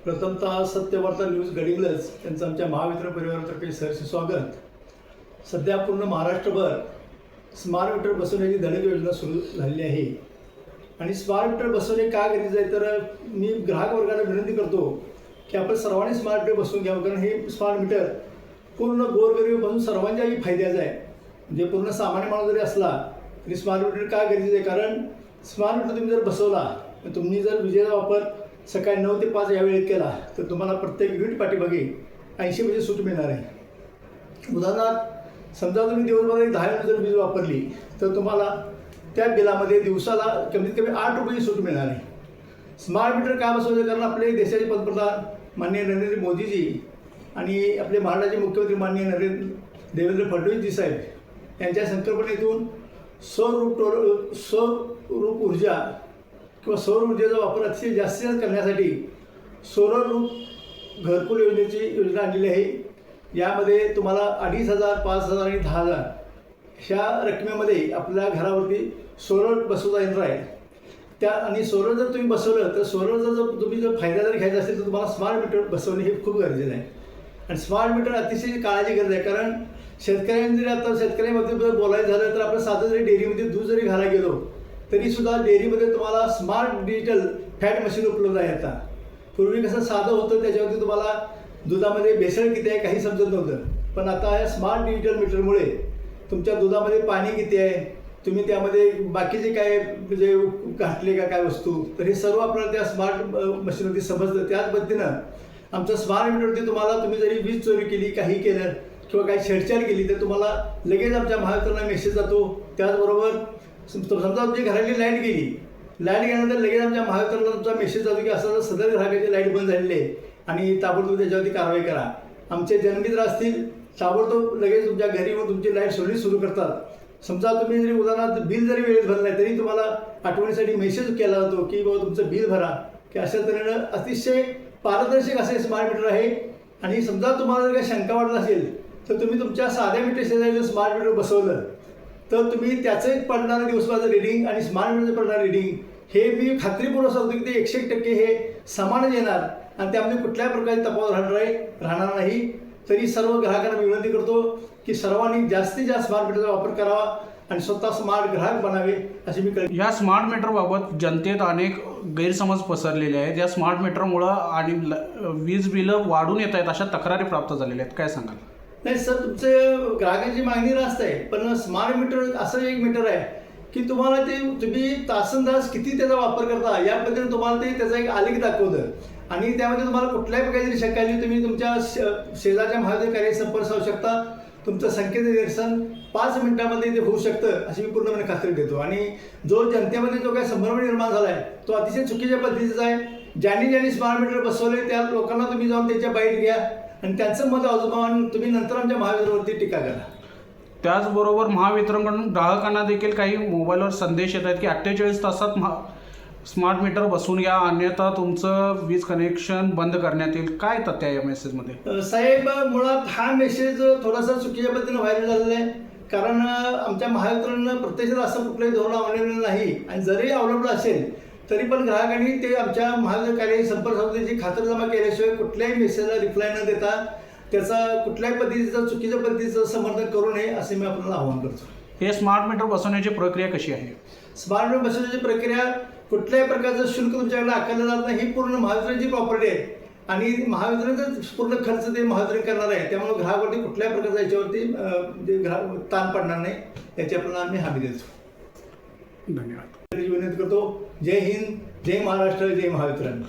प्रथमतः सत्यवार्ता न्यूज गडिंग्लज यांचं आमच्या महावितरण परिवारातर्फे सहर्ष स्वागत. सध्या पूर्ण महाराष्ट्रभर स्मार्ट मीटर बसवण्याची धडक योजना सुरू झालेली आहे आणि स्मार्ट मीटर बसवणे का गरजेचं आहे तर मी ग्राहक वर्गाला विनंती करतो की आपण सर्वांनी स्मार्ट मीटर बसवून घ्यावं, कारण हे स्मार्ट मीटर पूर्ण गोरगरिबापासून सर्वांच्याही फायद्याचं आहे. म्हणजे पूर्ण सामान्य माणूस जरी असला तरी स्मार्ट मीटर का गरजेचं आहे, कारण स्मार्ट मीटर तुम्ही जर बसवला, तुम्ही जर विजेचा वापर सकाळी 9 ते 5 या वेळेत केला तर तुम्हाला प्रत्येक युनिट पाठीमागे 80% सूट मिळणार आहे. उदाहरणार्थ समजा तुम्ही दिवसभरात 10 युनिट जर वीज वापरली तर तुम्हाला त्या बिलामध्ये दिवसाला कमीत कमी 8 रुपये सूट मिळणार आहे. स्मार्ट मीटर का बसवायचं, कारण आपले देशाचे पंतप्रधान माननीय नरेंद्र मोदीजी आणि आपले महाराष्ट्राचे मुख्यमंत्री माननीय देवेंद्र फडणवीसजी साहेब यांच्या संकल्पनेतून सौर ऊर्जा किंवा सौर ऊर्जेचा वापर अतिशय जास्तीत जास्त करण्यासाठी सोलर रूफ घरकुल योजनेची योजना आणलेली आहे. यामध्ये तुम्हाला 2,500, 5,000 आणि 10,000 ह्या रकमेमध्ये आपल्या घरावरती सोलर बसवता येणार आहे. त्या आणि सोलर जर तुम्ही बसवलं तर सोलरचा जर तुम्ही जर फायदा जर घ्यायचा असेल तर तुम्हाला स्मार्ट मीटर बसवणे हे खूप गरजेचं आहे. आणि स्मार्ट मीटर अतिशय काळाची गरज आहे, कारण शेतकऱ्यांनी जरी आता शेतकऱ्यांमध्ये बोलायचं झालं तर आपण साधं जरी डेअरीमध्ये दूध जरी घालायला गेलो तरीसुद्धा डेअरीमध्ये तुम्हाला स्मार्ट डिजिटल फॅट मशीन उपलब्ध आहे. आता पूर्वी कसं साधं होतं, त्याच्यावरती तुम्हाला दुधामध्ये भेसळ किती आहे काही समजत नव्हतं, पण आता या स्मार्ट डिजिटल मीटरमुळे तुमच्या दुधामध्ये पाणी किती आहे, तुम्ही त्यामध्ये बाकीचे काय म्हणजे घातले का काय वस्तू, तर हे सर्व आपल्याला त्या स्मार्ट मशीनवरती समजतं. त्याच पद्धतीनं आमचं स्मार्ट मीटरवरती तुम्हाला तुम्ही जरी वीज चोरी केली, काही केलं किंवा काही छेडछाड केली तर तुम्हाला लगेच आमच्या महावितरणला मेसेज जातो. त्याचबरोबर समजा तुमची घरातली लाईट गेली, लाईट गेल्यानंतर लगेच आमच्या महावितरणला तुमचा मेसेज जातो की असं सदर ग्राहकाची लाईट बंद झालेली आहे आणि ताबडतोब त्याच्यावरती कारवाई करा. आमचे जनमित्र असतील ताबडतोब लगेच तुमच्या घरी येऊन तुमची लाईट सोडणी सुरू करतात. समजा तुम्ही जरी उदाहरणार्थ बिल जरी वेळेत भरलं नाही तरी तुम्हाला आठवणीसाठी मेसेज केला जातो की बाबा तुमचं बिल भरा, की अशा तऱ्हेनं अतिशय पारदर्शक असे स्मार्ट मीटर आहे. आणि समजा तुम्हाला जर काही शंका वाटत असेल तर तुम्ही तुमच्या साध्या मीटर शेजारी जर स्मार्ट मीटर बसवलं तर तुम्ही त्याचं एक पडणारं दिवसभराचं रिडिंग आणि स्मार्ट मीटरचं पडणारं रिडिंग हे मी खात्रीपूर्वक सांगतो की ते 100% हे समानच येणार आणि त्यामध्ये कुठल्याही प्रकारची तफावत राहणार नाही. तरी सर्व ग्राहकांना मी विनंती करतो की सर्वांनी जास्तीत जास्त स्मार्ट मीटरचा वापर करावा आणि स्वतः स्मार्ट ग्राहक बनावे अशी मी कळते. या स्मार्ट मीटरबाबत जनतेत अनेक गैरसमज पसरलेले आहेत. या स्मार्ट मीटरमुळं आणि वीज बिलं वाढून येत आहेत अशा तक्रारी प्राप्त झालेल्या आहेत, काय सांगाल? नाही सर, तुमचे ग्राहकांची मागणी रास्त आहे, पण स्मार्ट मीटर असं एक मीटर आहे की तुम्हाला ते तुम्ही तासनतास किती त्याचा वापर करता या पद्धतीने तुम्हाला ते त्याचा एक आलेख दाखवतं आणि त्यामध्ये तुम्हाला कुठल्याही प्रकारची शंका आली तुम्ही तुमच्या शेजारच्या महावितरण संपर्क साधू शकता. तुमचं संकेत निरसन 5 मिनिटांमध्ये ते होऊ शकतं अशी मी पूर्णपणे खात्री देतो. आणि जो जनतेमध्ये जो काही संभ्रम निर्माण झाला आहे तो अतिशय चुकीच्या पद्धतीचा आहे. ज्यांनी स्मार्ट मीटर बसवले त्या लोकांना तुम्ही जाऊन त्यांच्या बाईट घ्या आणि त्यांचं मत आजोबा आणि तुम्ही नंतर आमच्या महावितरणवरती टीका करा. त्याचबरोबर महावितरणकडून ग्राहकांना देखील काही मोबाईलवर संदेश येत आहेत की 48 तासात स्मार्ट मीटर बसवून घ्या, अन्यथा तुमचं वीज कनेक्शन बंद करण्यात येईल. काय तथ्य आहे या मेसेजमध्ये? साहेब, मुळात हा मेसेज थोडासा चुकीच्या पद्धतीने व्हायरल झालेला आहे, कारण आमच्या महावितरणनं प्रत्यक्षात असं कुठलंही धोरण अवलंबलेलं नाही आणि जरी अवलंबलं असेल तरी पण ग्राहकांनी ते आमच्या महावितरण कार्यालय संपर्क साधून खातरजमा केल्याशिवाय कुठल्याही मेसेजला रिप्लाय न देता त्याचा कुठल्याही पद्धतीचं चुकीच्या पद्धतीचं समर्थन करू नये असे मी आपल्याला आवाहन करतो. हे स्मार्ट मीटर बसवण्याची प्रक्रिया कशी आहे? स्मार्ट मीटर बसवण्याची प्रक्रिया कुठल्याही प्रकारचं शुल्क तुमच्याकडे आकारलं जात नाही. ही पूर्ण महावितरणची प्रॉपर्टी आहे आणि महावितरणचा पूर्ण खर्च ते महावितरण करणार आहे. त्यामुळे ग्राहकावरती कुठल्याही प्रकारचा याच्यावरती ताण पडणार नाही याची आपल्याला आम्ही हमी देतो. धन्यवाद. विनंती करतो. जय हिंद, जय महाराष्ट्र, जय महावितरण.